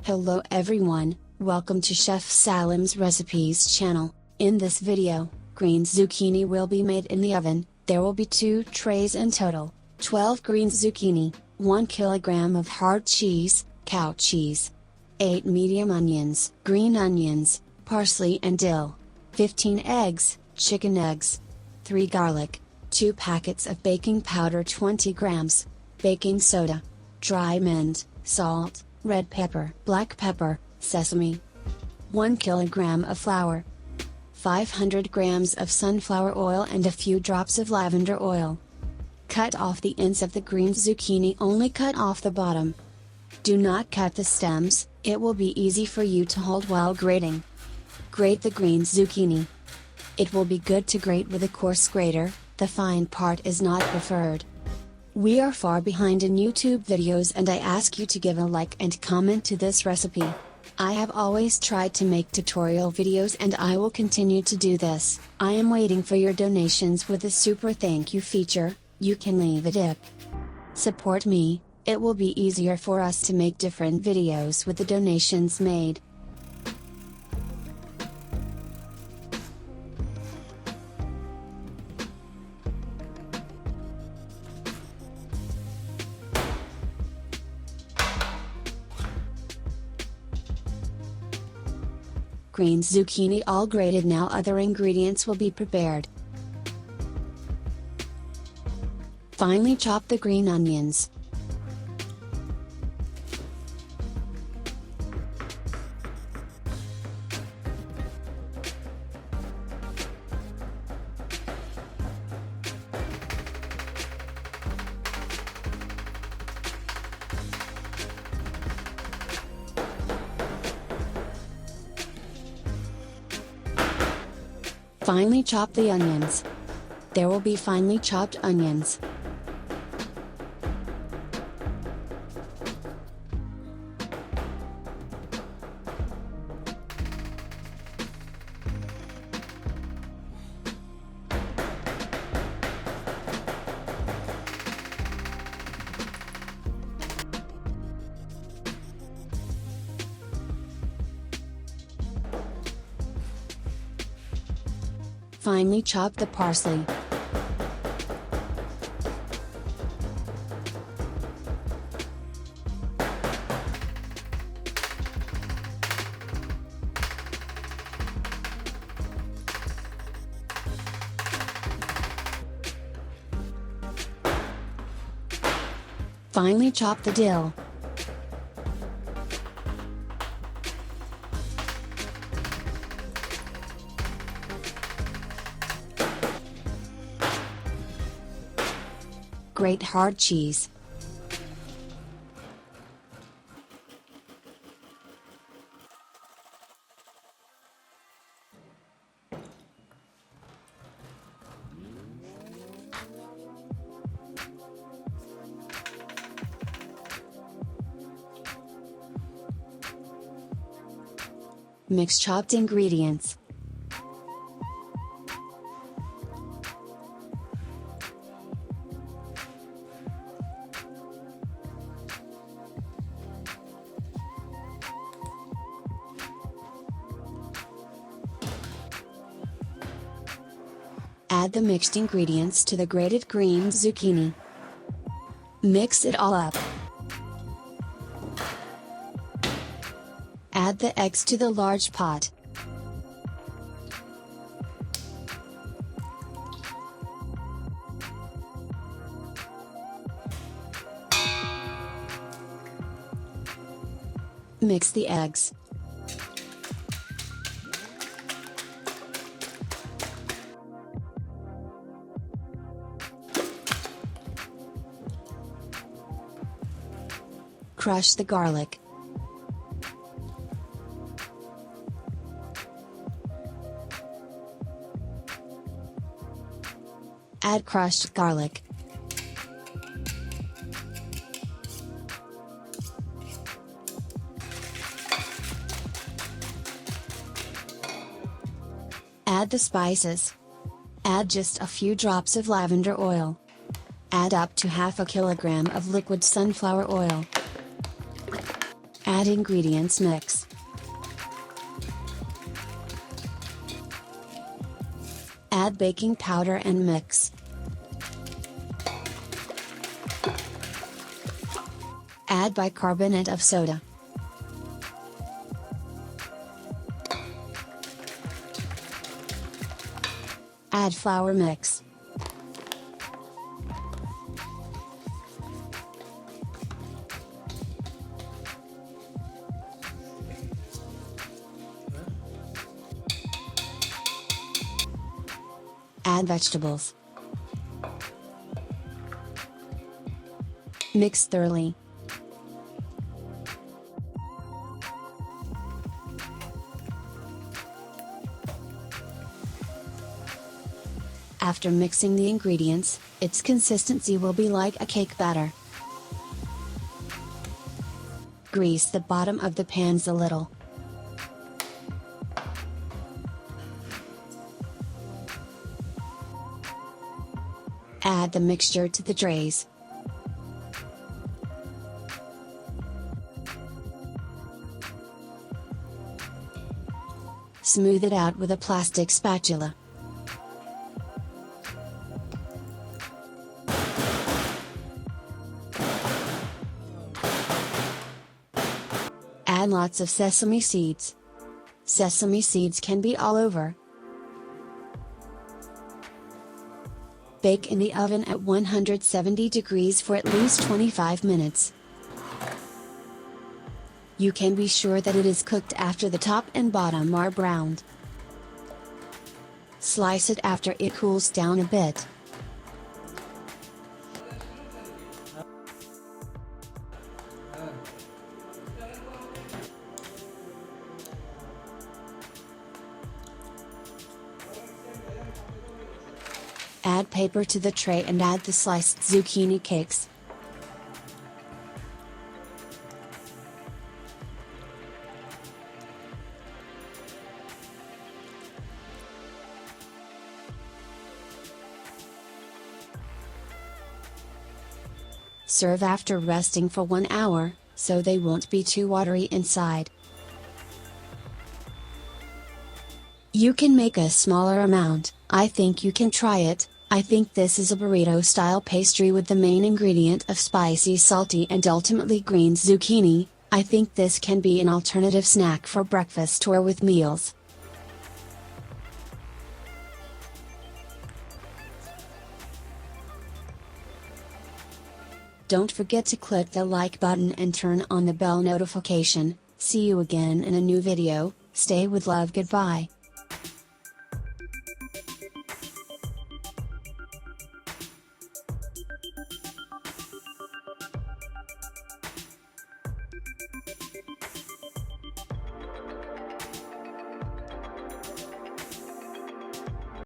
Hello everyone, welcome to Chef Salim's Recipes channel. In this video, green zucchini will be made in the oven. There will be 2 trays in total, 12 green zucchini, 1 kilogram of hard cheese, cow cheese, 8 medium onions, green onions, parsley and dill, 15 eggs, chicken eggs, 3 garlic, 2 packets of baking powder 20 grams, baking soda, dry mint, salt, red pepper, black pepper, sesame, 1 kilogram of flour, 500 grams of sunflower oil and a few drops of lavender oil. Cut off the ends of the green zucchini, only cut off the bottom. Do not cut the stems, it will be easy for you to hold while grating. Grate the green zucchini. It will be good to grate with a coarse grater, the fine part is not preferred. We are far behind in YouTube videos and I ask you to give a like and comment to this recipe. I have always tried to make tutorial videos and I will continue to do this. I am waiting for your donations with a super thank you feature. You can leave a tip. Support me, it will be easier for us to make different videos with the donations made. Green zucchini all grated, now other ingredients will be prepared. Finely chop the green onions. Finely chop the onions. There will be finely chopped onions. Finely chop the parsley. Finely chop the dill. Grate hard cheese. Mix chopped ingredients. Add the mixed ingredients to the grated green zucchini. Mix it all up. Add the eggs to the large pot. Mix the eggs. Crush the garlic. Add crushed garlic. Add the spices. Add just a few drops of lavender oil. Add up to half a kilogram of liquid sunflower oil. Add ingredients, mix. Add baking powder and mix. Add bicarbonate of soda. Add flour, mix. Add vegetables. Mix thoroughly. After mixing the ingredients, its consistency will be like a cake batter. Grease the bottom of the pans a little. Add the mixture to the trays. Smooth it out with a plastic spatula. Add lots of sesame seeds. Sesame seeds can be all over. Bake in the oven at 170 degrees for at least 25 minutes. You can be sure that it is cooked after the top and bottom are browned. Slice it after it cools down a bit. Add paper to the tray and add the sliced zucchini cakes. Serve after resting for 1 hour, so they won't be too watery inside. You can make a smaller amount. I think you can try it. I think this is a burrito-style pastry with the main ingredient of spicy, salty and ultimately green zucchini. I think this can be an alternative snack for breakfast or with meals. Don't forget to click the like button and turn on the bell notification. See you again in a new video. Stay with love, goodbye.